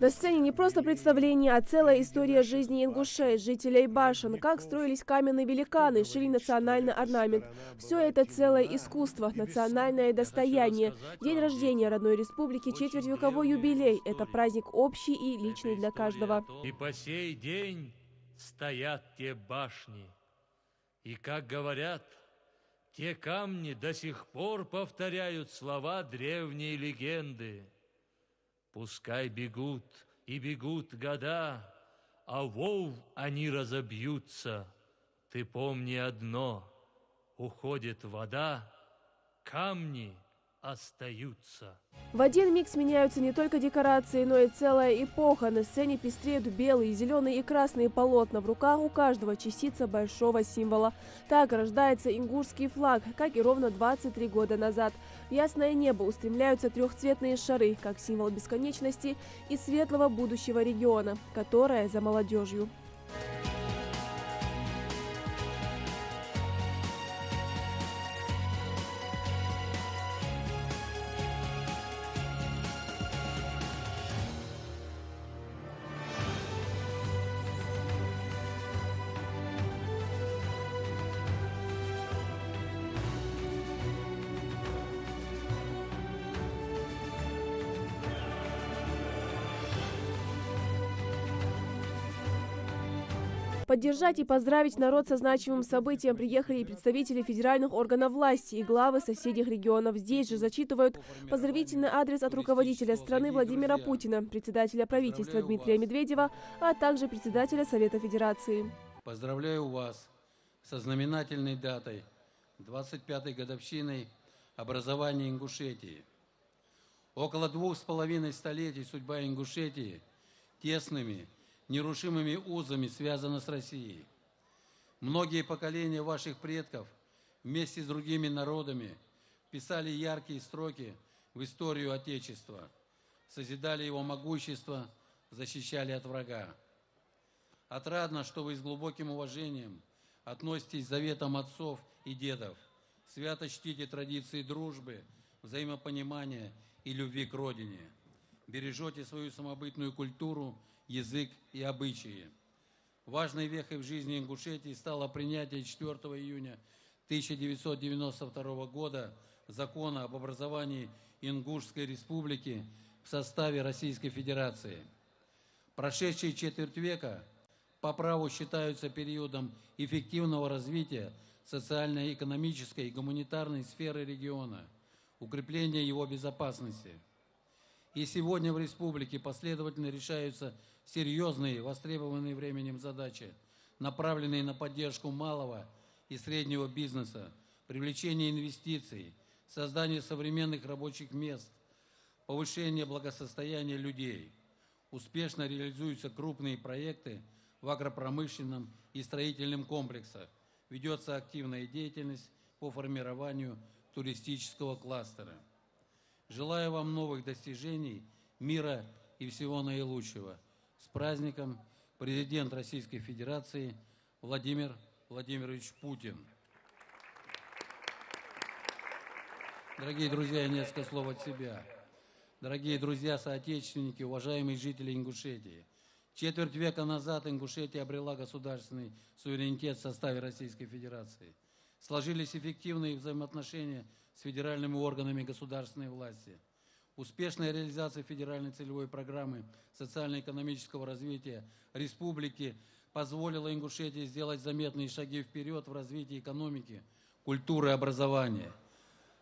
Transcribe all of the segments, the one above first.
На сцене не просто представление, а целая история жизни ингушей, жителей башен, как строились каменные великаны, шили национальный орнамент. Все это целое искусство, национальное достояние. День рождения родной республики, четвертьвековой юбилей – это праздник общий и личный для каждого. И по сей день стоят те башни. И, как говорят, те камни до сих пор повторяют слова древней легенды. Пускай бегут и бегут года, а вов они разобьются. Ты помни одно: уходит вода, камни остаются. В один миг сменяются не только декорации, но и целая эпоха. На сцене пестреют белые, зеленые и красные полотна. В руках у каждого частица большого символа. Так рождается ингушский флаг, как и ровно 23 года назад. В ясное небо устремляются трехцветные шары, как символ бесконечности и светлого будущего региона, которое за молодежью. Поддержать и поздравить народ со значимым событием приехали и представители федеральных органов власти, и главы соседних регионов. Здесь же зачитывают поздравительный адрес от руководителя страны Владимира Путина, председателя правительства Дмитрия Медведева, а также председателя Совета Федерации. Поздравляю вас со знаменательной датой, 25-й годовщиной образования Ингушетии. Около 2,5 столетий судьба Ингушетии тесными, нерушимыми узами связана с Россией. Многие поколения ваших предков вместе с другими народами писали яркие строки в историю Отечества, созидали его могущество, защищали от врага. Отрадно, что вы с глубоким уважением относитесь к заветам отцов и дедов, свято чтите традиции дружбы, взаимопонимания и любви к родине, бережете свою самобытную культуру, язык и обычаи. Важной вехой в жизни Ингушетии стало принятие 4 июня 1992 года закона об образовании Ингушской республики в составе Российской Федерации. Прошедшие четверть века по праву считаются периодом эффективного развития социально-экономической и гуманитарной сферы региона, укрепления его безопасности. И сегодня в республике последовательно решаются серьезные, востребованные временем задачи, направленные на поддержку малого и среднего бизнеса, привлечение инвестиций, создание современных рабочих мест, повышение благосостояния людей. Успешно реализуются крупные проекты в агропромышленном и строительном комплексах. Ведется активная деятельность по формированию туристического кластера. Желаю вам новых достижений, мира и всего наилучшего. С праздником! Президент Российской Федерации Владимир Владимирович Путин. Дорогие друзья, несколько слов от себя. Дорогие друзья, соотечественники, уважаемые жители Ингушетии. Четверть века назад Ингушетия обрела государственный суверенитет в составе Российской Федерации. Сложились эффективные взаимоотношения с федеральными органами государственной власти. Успешная реализация федеральной целевой программы социально-экономического развития республики позволила Ингушетии сделать заметные шаги вперед в развитии экономики, культуры и образования.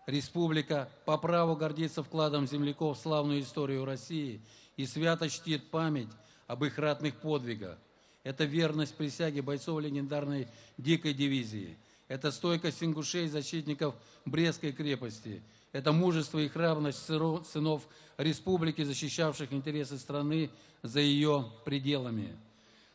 Республика по праву гордится вкладом земляков в славную историю России и свято чтит память об их ратных подвигах. Это верность присяге бойцов легендарной дикой дивизии. Это стойкость ингушей, защитников Брестской крепости. Это мужество и храбрость сынов республики, защищавших интересы страны за ее пределами.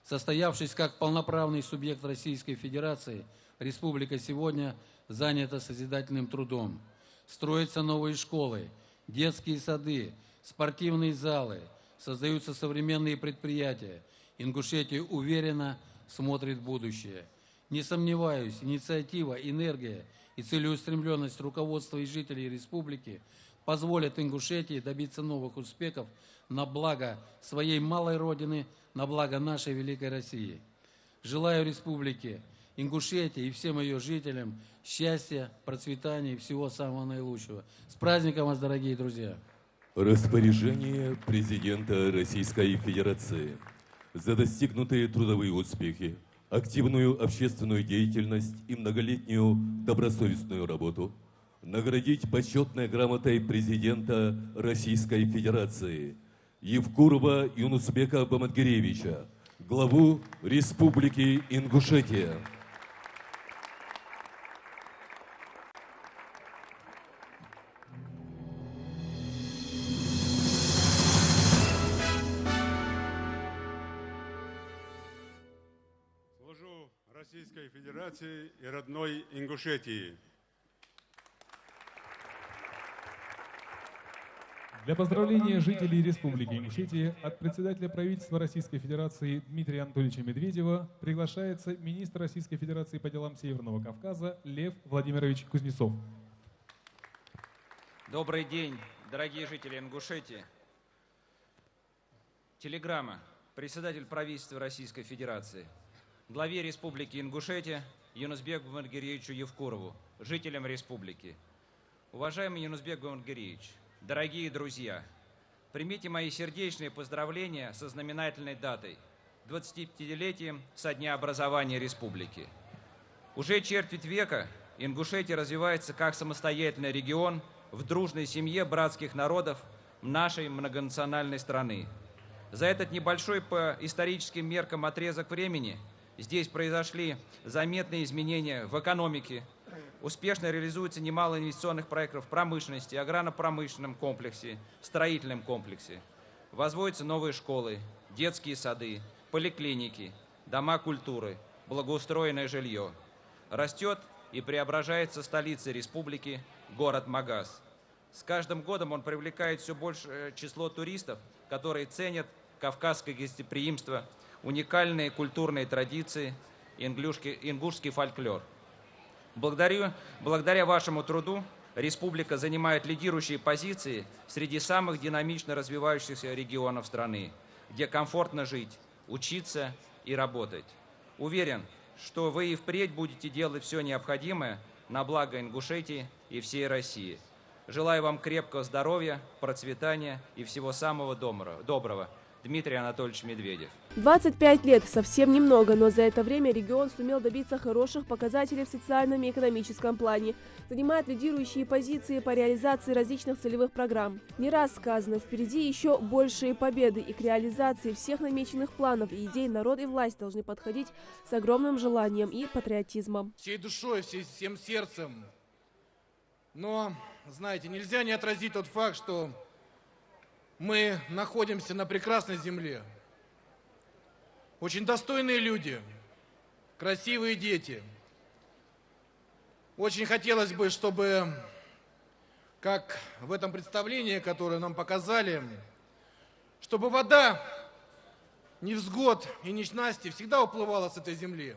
Состоявшись как полноправный субъект Российской Федерации, республика сегодня занята созидательным трудом. Строятся новые школы, детские сады, спортивные залы, создаются современные предприятия. Ингушетия уверенно смотрит в будущее. Не сомневаюсь, инициатива, энергия и целеустремленность руководства и жителей республики позволит Ингушетии добиться новых успехов на благо своей малой родины, на благо нашей великой России. Желаю Республике Ингушетия и всем ее жителям счастья, процветания и всего самого наилучшего. С праздником вас, дорогие друзья! Распоряжение президента Российской Федерации. За достигнутые трудовые успехи, активную общественную деятельность и многолетнюю добросовестную работу наградить почетной грамотой президента Российской Федерации Евкурова Юнусбека Бамангеревича, главу Республики Ингушетия. Служу Российской Федерации и родной Ингушетии. Для поздравления жителей Республики Ингушетия от председателя правительства Российской Федерации Дмитрия Анатольевича Медведева приглашается министр Российской Федерации по делам Северного Кавказа Лев Владимирович Кузнецов. Добрый день, дорогие жители Ингушетии. Телеграмма. Председатель правительства Российской Федерации. Главе Республики Ингушетия Юнусбеку Бамангеревичу Евкурову, жителям республики. Уважаемый Юнусбек Бамангеревич, дорогие друзья, примите мои сердечные поздравления со знаменательной датой – 25-летием со дня образования республики. Уже четверть века Ингушетия развивается как самостоятельный регион в дружной семье братских народов нашей многонациональной страны. За этот небольшой по историческим меркам отрезок времени здесь произошли заметные изменения в экономике, успешно реализуется немало инвестиционных проектов в промышленности, аграрно-промышленном комплексе, строительном комплексе. Возводятся новые школы, детские сады, поликлиники, дома культуры, благоустроенное жилье. Растет и преображается столица республики, город Магаз. С каждым годом он привлекает все большее число туристов, которые ценят кавказское гостеприимство, уникальные культурные традиции, ингушский фольклор. Благодаря вашему труду республика занимает лидирующие позиции среди самых динамично развивающихся регионов страны, где комфортно жить, учиться и работать. Уверен, что вы и впредь будете делать все необходимое на благо Ингушетии и всей России. Желаю вам крепкого здоровья, процветания и всего самого доброго. Дмитрий Анатольевич Медведев. 25 лет – совсем немного, но за это время регион сумел добиться хороших показателей в социальном и экономическом плане, занимает лидирующие позиции по реализации различных целевых программ. Не раз сказано, впереди еще большие победы, и к реализации всех намеченных планов и идей народ и власть должны подходить с огромным желанием и патриотизмом. Всей душой, всем сердцем. Но, знаете, нельзя не отразить тот факт, что мы находимся на прекрасной земле. Очень достойные люди, красивые дети. Очень хотелось бы, чтобы, как в этом представлении, которое нам показали, чтобы вода невзгод и несчастий всегда уплывала с этой земли,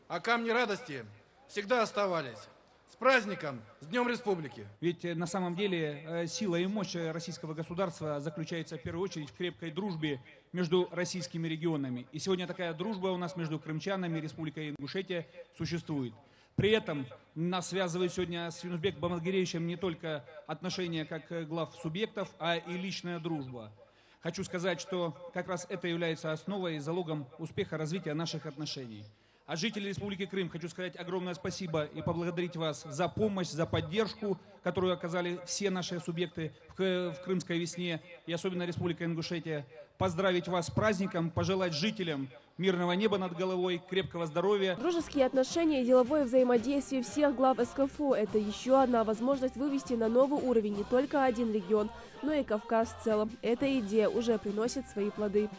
а камни радости всегда оставались. С праздником, с Днем Республики! Ведь на самом деле сила и мощь российского государства заключается в первую очередь в крепкой дружбе между российскими регионами. И сегодня такая дружба у нас между крымчанами и Республикой Ингушетия существует. При этом нас связывает сегодня с Юнусбеком Бамангеревичем не только отношения как глав субъектов, а и личная дружба. Хочу сказать, что как раз это является основой и залогом успеха развития наших отношений. От жителей Республики Крым хочу сказать огромное спасибо и поблагодарить вас за помощь, за поддержку, которую оказали все наши субъекты в Крымской весне и особенно Республика Ингушетия. Поздравить вас с праздником, пожелать жителям мирного неба над головой, крепкого здоровья. Дружеские отношения и деловое взаимодействие всех глав СКФУ – это еще одна возможность вывести на новый уровень не только один регион, но и Кавказ в целом. Эта идея уже приносит свои плоды.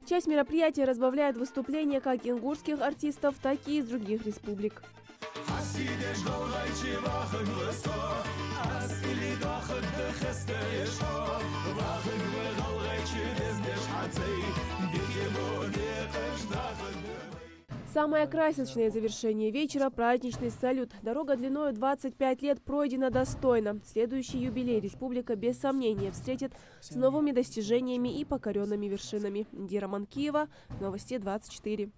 Часть мероприятия разбавляет выступления как ингушских артистов, так и из других республик. Самое красочное завершение вечера – праздничный салют. Дорога длиною 25 лет пройдена достойно. Следующий юбилей республика без сомнения встретит с новыми достижениями и покоренными вершинами. Индира Манкиева, Новости 24.